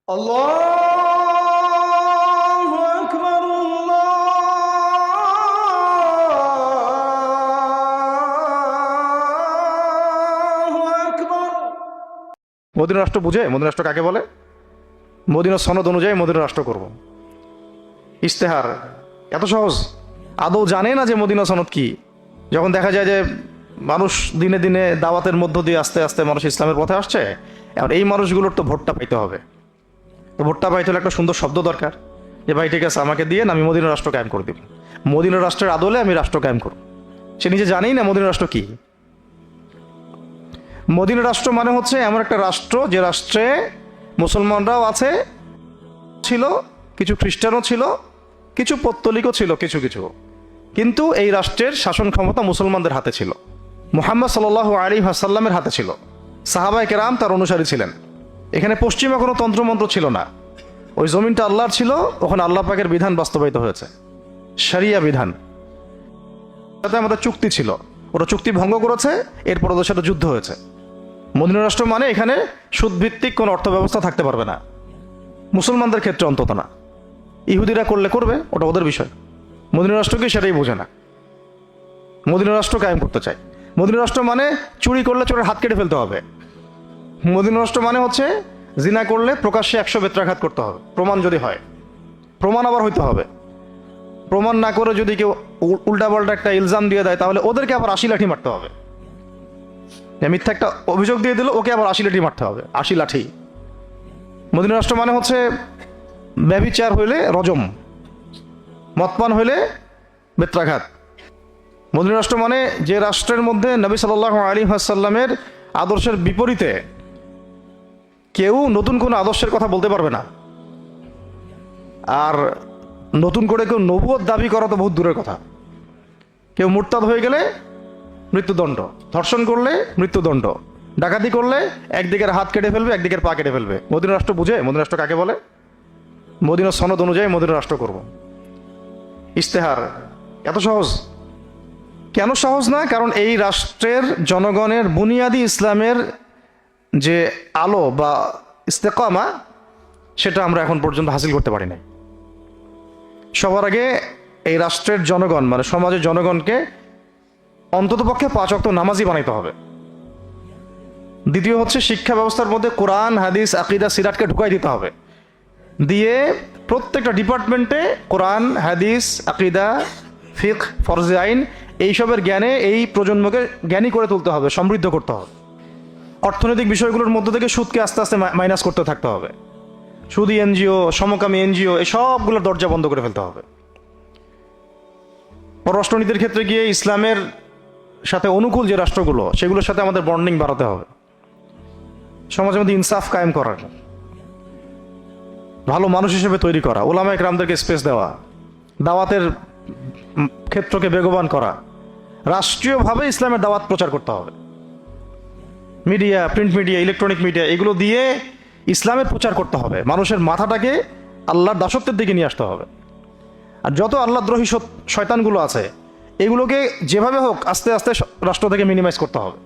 আল্লাহু আকবার, আল্লাহু আকবার। মদিনা রাষ্ট্র বুঝে? মদিনা রাষ্ট্র কাকে বলে? মদিনা সনদ অনুযায়ী মদিনা রাষ্ট্র করব। ইস্তেহার এত সহজ? আদৌ জানে না যে মদিনা সনদ কি। যখন দেখা যায় যে মানুষ দিনে দিনে দাওয়াতের মধ্য দিয়ে আস্তে আস্তে মানুষ ইসলামের পথে আসছে, এখন এই মানুষগুলোর তো ভোটটা পাইতে হবে। তো ভোটটা পাইতে হলে একটা সুন্দর শব্দ দরকার, যে ভাই ঠিক আছে আমাকে দিয়ে আমি মদিনা রাষ্ট্র কায়েম করে দিব, মদিনা রাষ্ট্রের আদলে আমি রাষ্ট্র কায়েম করব। সে নিজে জানেই না মদিনা রাষ্ট্র কি। মদিনা রাষ্ট্র মানে হচ্ছে এমন একটা রাষ্ট্র যে রাষ্ট্রে মুসলমানরাও আছে, ছিল কিছু খ্রিস্টানও ছিল, কিছু পৌত্তলিকও ছিল, কিছু কিছু, কিন্তু এই রাষ্ট্রের শাসন ক্ষমতা মুসলমানদের হাতে ছিল। মুহাম্মদ সাল্লাল্লাহু আলাইহি ওয়াসাল্লামের হাতে ছিল। সাহাবায়ে কেরাম তার অনুসারী ছিলেন। এখানে পশ্চিমা কোনো তন্ত্রমন্ত্র ছিল না। ওই জমিনটা আল্লাহর ছিল, ওখানে আল্লাহ পাকের বিধান বাস্তবায়িত হয়েছে, শরিয়া বিধান। সাথে আমাদের চুক্তি ছিল, ওরা চুক্তি ভঙ্গ করেছে, এরপর ওদের সাথে যুদ্ধ হয়েছে। মদিনা রাষ্ট্র মানে এখানে সুদভিত্তিক কোনো অর্থ ব্যবস্থা থাকতে পারবে না, মুসলমানদের ক্ষেত্রে অন্তত না। ইহুদিরা করলে করবে, ওটা ওদের বিষয়। মদিনা রাষ্ট্রকে সেটাই বোঝে না। মদিনা রাষ্ট্র কায়েম করতে চায়। মদিনা রাষ্ট্র মানে চুরি করলে চোরের হাত কেটে ফেলতে হবে। মদিনা রাষ্ট্র মানে হচ্ছে জিনা করলে প্রকাশ্যে 100 বেত্রাঘাত করতে হবে, প্রমাণ যদি হয়। প্রমাণ আবার হইতে হবে। প্রমাণ না করে যদি কেউ উল্টাপাল্টা একটা ইলজাম দিয়ে দেয়, তাহলে ওদেরকে আবার 80 লাঠি মারতে হবে। মিথ্যা একটা অভিযোগ দিয়ে দিল, ওকে আবার 80 লাঠি মারতে হবে, 80 লাঠি। মদিনা রাষ্ট্র মানে হচ্ছে ব্যভিচার হইলে রজম, মদপান হইলে বেত্রাঘাত। মদিনা রাষ্ট্র মানে যে রাষ্ট্রের মধ্যে নবী সাল্লাল্লাহু আলাইহি ওয়াসাল্লামের আদর্শের বিপরীতে কেউ নতুন কোনো আদর্শের কথা বলতে পারবে না। আর নতুন করে কেউ নবুয়ত দাবি করা তো বহুত দূরের কথা। কেউ মুরতাদ হয়ে গেলে মৃত্যুদণ্ড, ধর্ষণ করলে মৃত্যুদণ্ড, ডাকাতি করলে একদিকের হাত কেটে ফেলবে, একদিকের পা কেটে ফেলবে। মদিনা রাষ্ট্র বুঝে? মদিনা রাষ্ট্র কাকে বলে? মদিনা সনদ অনুযায়ী মদিনা রাষ্ট্র করব। ইস্তেহার এত সহজ? কেন সহজ না? কারণ এই রাষ্ট্রের জনগণের বুনিয়াদি ইসলামের যে আলো বা ইস্তেকামা, সেটা আমরা এখন পর্যন্ত হাসিল করতে পারি নাই। সবার আগে এই রাষ্ট্রের জনগণ মানে সমাজের জনগণকে অন্ততপক্ষে 5 ওয়াক্ত নামাজি বানাইতে হবে। দ্বিতীয় হচ্ছে শিক্ষা ব্যবস্থার মধ্যে কোরআন, হাদিস, আকীদা, সিরাতকে ঢুকাই দিতে হবে। দিয়ে প্রত্যেকটা ডিপার্টমেন্টে কোরআন, হাদিস, আকীদা, ফিকহ, ফরজে আইন এইসবের জ্ঞানে এই প্রজন্মকে জ্ঞানী করে তুলতে হবে, সমৃদ্ধ করতে হবে। অর্থনৈতিক বিষয়গুলোর মধ্য থেকে সুদকে আস্তে আস্তে মাইনাস করতে থাকতে হবে। সুদী এনজিও, সমকামী এনজিও, এই সবগুলোর দরজা বন্ধ করে ফেলতে হবে। পররাষ্ট্রনীতির ক্ষেত্রে গিয়ে ইসলামের সাথে অনুকূল যে রাষ্ট্রগুলো, সেগুলোর সাথে আমাদের বন্ডিং বাড়াতে হবে। সমাজের মধ্যে ইনসাফ কায়েম করার, ভালো মানুষ হিসেবে তৈরি করা, উলামায়ে কেরামদেরকে স্পেস দেওয়া, দাওয়াতের ক্ষেত্রকে বেগবান করা, রাষ্ট্রীয়ভাবে ইসলামের দাওয়াত প্রচার করতে হবে। Media, print media, electronic media, এগুলো দিয়ে ইসলামের প্রচার করতে হবে। মানুষের মাথাটাকে আল্লাহর দাসত্বের দিকে নিয়ে আসতে হবে। আর যত আল্লাহদ্রোহী শয়তানগুলো আছে, এগুলোকে যেভাবে হোক আস্তে আস্তে রাষ্ট্র থেকে মিনিমাইজ করতে হবে।